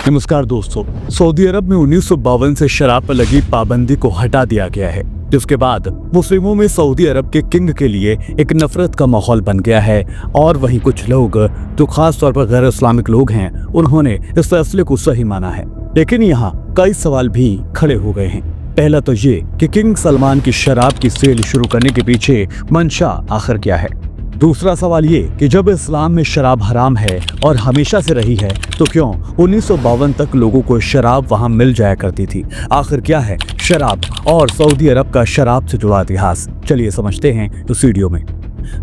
नमस्कार दोस्तों, सऊदी अरब में 1952 से शराब पर लगी पाबंदी को हटा दिया गया है, जिसके बाद मुस्लिमों में सऊदी अरब के किंग के लिए एक नफरत का माहौल बन गया है। और वहीं कुछ लोग जो खास तौर पर गैर इस्लामिक लोग हैं, उन्होंने इस फैसले को सही माना है। लेकिन यहाँ कई सवाल भी खड़े हो गए हैं। पहला तो ये कि किंग सलमान की शराब की सेल शुरू करने के पीछे मंशा आखिर क्या है। दूसरा सवाल ये कि जब इस्लाम में शराब हराम है और हमेशा से रही है, तो क्यों 1952 तक लोगों को शराब वहां मिल जाया करती थी। आखिर क्या है शराब और सऊदी अरब का शराब से जुड़ा इतिहास, चलिए समझते हैं इस वीडियो में।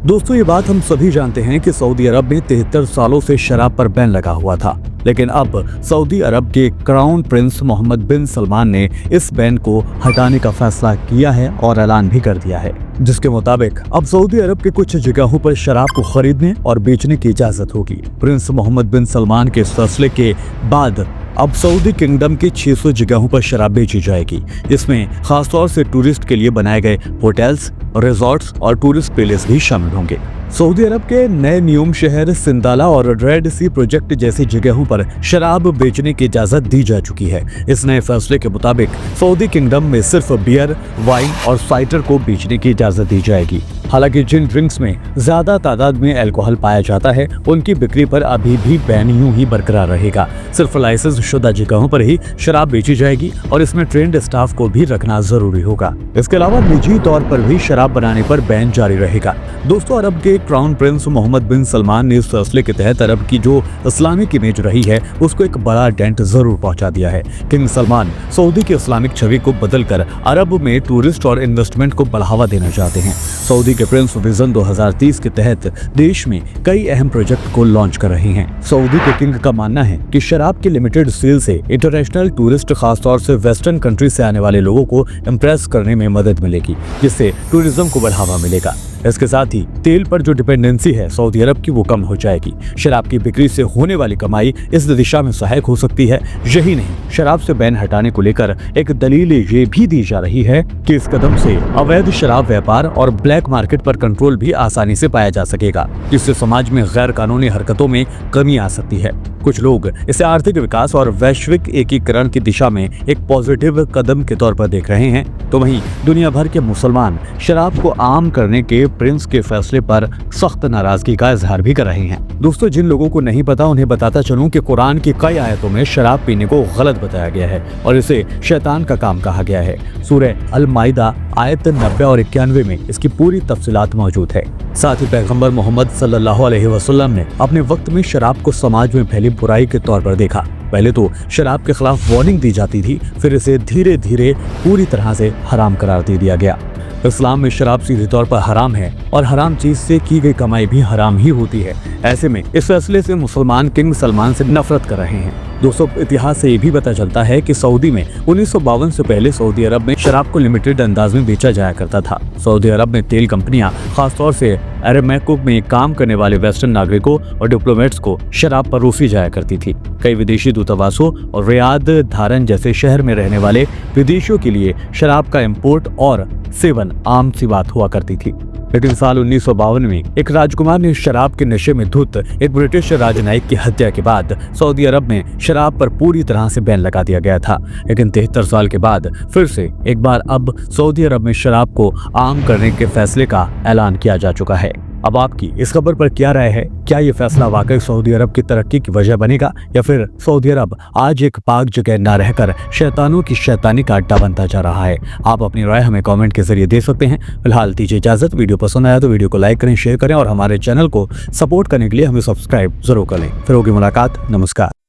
दोस्तों, ये बात हम सभी जानते हैं कि सऊदी अरब में 73 सालों से शराब पर बैन लगा हुआ था, लेकिन अब सऊदी अरब के क्राउन प्रिंस मोहम्मद बिन सलमान ने इस बैन को हटाने का फैसला किया है और ऐलान भी कर दिया है, जिसके मुताबिक अब सऊदी अरब के कुछ जगहों पर शराब को खरीदने और बेचने की इजाजत होगी। प्रिंस मोहम्मद बिन सलमान के इस फैसले के बाद अब सऊदी किंगडम के 600 जगहों पर शराब बेची जाएगी। इसमें खासतौर से टूरिस्ट के लिए बनाए गए होटल्स, रिजॉर्ट्स और टूरिस्ट पैलेस भी शामिल होंगे। सऊदी अरब के नए न्यूम शहर सिंदाला और रेड सी प्रोजेक्ट जैसी जगहों पर शराब बेचने की इजाजत दी जा चुकी है। इस नए फैसले के मुताबिक सऊदी किंगडम में सिर्फ बियर, वाइन और साइडर को बेचने की इजाजत दी जाएगी। हालांकि जिन ड्रिंक्स में ज्यादा तादाद में अल्कोहल पाया जाता है, उनकी बिक्री पर अभी भी बैन यूं ही बरकरार रहेगा। सिर्फ लाइसेंस शुदा जगहों पर ही शराब बेची जाएगी और इसमें ट्रेंड स्टाफ को भी रखना जरूरी होगा। इसके अलावा निजी तौर पर भी शराब बनाने पर बैन जारी रहेगा। दोस्तों, अरब के क्राउन प्रिंस मोहम्मद बिन सलमान ने इस फैसले के तहत अरब की जो इस्लामिक इमेज रही है, उसको एक बड़ा डेंट जरूर पहुंचा दिया है। किंग सलमान सऊदी की इस्लामिक छवि को बदलकर अरब में टूरिस्ट और इन्वेस्टमेंट को बढ़ावा देना चाहते हैं। सऊदी के प्रिंस विजन 2030 के तहत देश में कई अहम प्रोजेक्ट को लॉन्च कर रहे हैं। सऊदी के किंग का मानना है कि शराब की लिमिटेड सेल से इंटरनेशनल टूरिस्ट, खासतौर से वेस्टर्न कंट्री से आने वाले लोगों को इम्प्रेस करने में मदद मिलेगी, जिससे टूरिज्म को बढ़ावा मिलेगा। इसके साथ ही तेल पर जो डिपेंडेंसी है सऊदी अरब की, वो कम हो जाएगी। शराब की बिक्री से होने वाली कमाई इस दिशा में सहायक हो सकती है। यही नहीं, शराब से बैन हटाने को लेकर एक दलील ये भी दी जा रही है कि इस कदम से अवैध शराब व्यापार और ब्लैक मार्केट पर कंट्रोल भी आसानी से पाया जा सकेगा, जिससे समाज में गैर कानूनी हरकतों में कमी आ सकती है। कुछ लोग इसे आर्थिक विकास और वैश्विक एकीकरण की दिशा में एक पॉजिटिव कदम के तौर पर देख रहे हैं, तो वहीं दुनिया भर के मुसलमान शराब को आम करने के प्रिंस के फैसले पर सख्त नाराजगी का इजहार भी कर रहे हैं। दोस्तों, जिन लोगों को नहीं पता, उन्हें बताता चलूं कि कुरान की कई आयतों में शराब पीने को गलत बताया गया है और इसे शैतान का काम कहा गया है। सूरह अल माइदा आयत 90 और 91 में इसकी पूरी तफसीलात मौजूद है। साथ ही पैगंबर मोहम्मद सल्लल्लाहु अलैहि वसल्लम ने अपने वक्त में शराब को समाज में फैली बुराई के तौर पर देखा। पहले तो शराब के खिलाफ वार्निंग दी जाती थी, फिर इसे धीरे धीरे पूरी तरह से हराम करार दे दिया गया। इस्लाम में शराब सीधे तौर पर हराम है और हराम चीज से की गई कमाई भी हराम ही होती है। ऐसे में इस फैसले से मुसलमान किंग सलमान से नफरत कर रहे हैं। दोस्तों, इतिहास से ये भी पता चलता है कि सऊदी में 1952 से पहले सऊदी अरब में शराब को लिमिटेड अंदाज में बेचा जाया करता था। सऊदी अरब में तेल कंपनियां, खासतौर से अरामको में काम करने वाले वेस्टर्न नागरिकों और डिप्लोमेट्स को शराब परोसी जाया करती थी। कई विदेशी दूतावासों और रियाद धारन जैसे शहर में रहने वाले विदेशियों के लिए शराब का इम्पोर्ट और सेवन आम सी बात हुआ करती थी। लेकिन साल 1952 में एक राजकुमार ने शराब के नशे में धुत एक ब्रिटिश राजनयिक की हत्या के बाद सऊदी अरब में शराब पर पूरी तरह से बैन लगा दिया गया था। लेकिन 73 साल के बाद फिर से एक बार अब सऊदी अरब में शराब को आम करने के फैसले का ऐलान किया जा चुका है। अब आपकी इस खबर पर क्या राय है? क्या ये फैसला वाकई सऊदी अरब की तरक्की की वजह बनेगा, या फिर सऊदी अरब आज एक पाक जगह न रहकर शैतानों की शैतानी का अड्डा बनता जा रहा है? आप अपनी राय हमें कमेंट के जरिए दे सकते हैं। फिलहाल दीजिए इजाजत। वीडियो पसंद आया तो वीडियो को लाइक करें, शेयर करें और हमारे चैनल को सपोर्ट करने के लिए हमें सब्सक्राइब जरूर करें। फिर होगी मुलाकात। नमस्कार।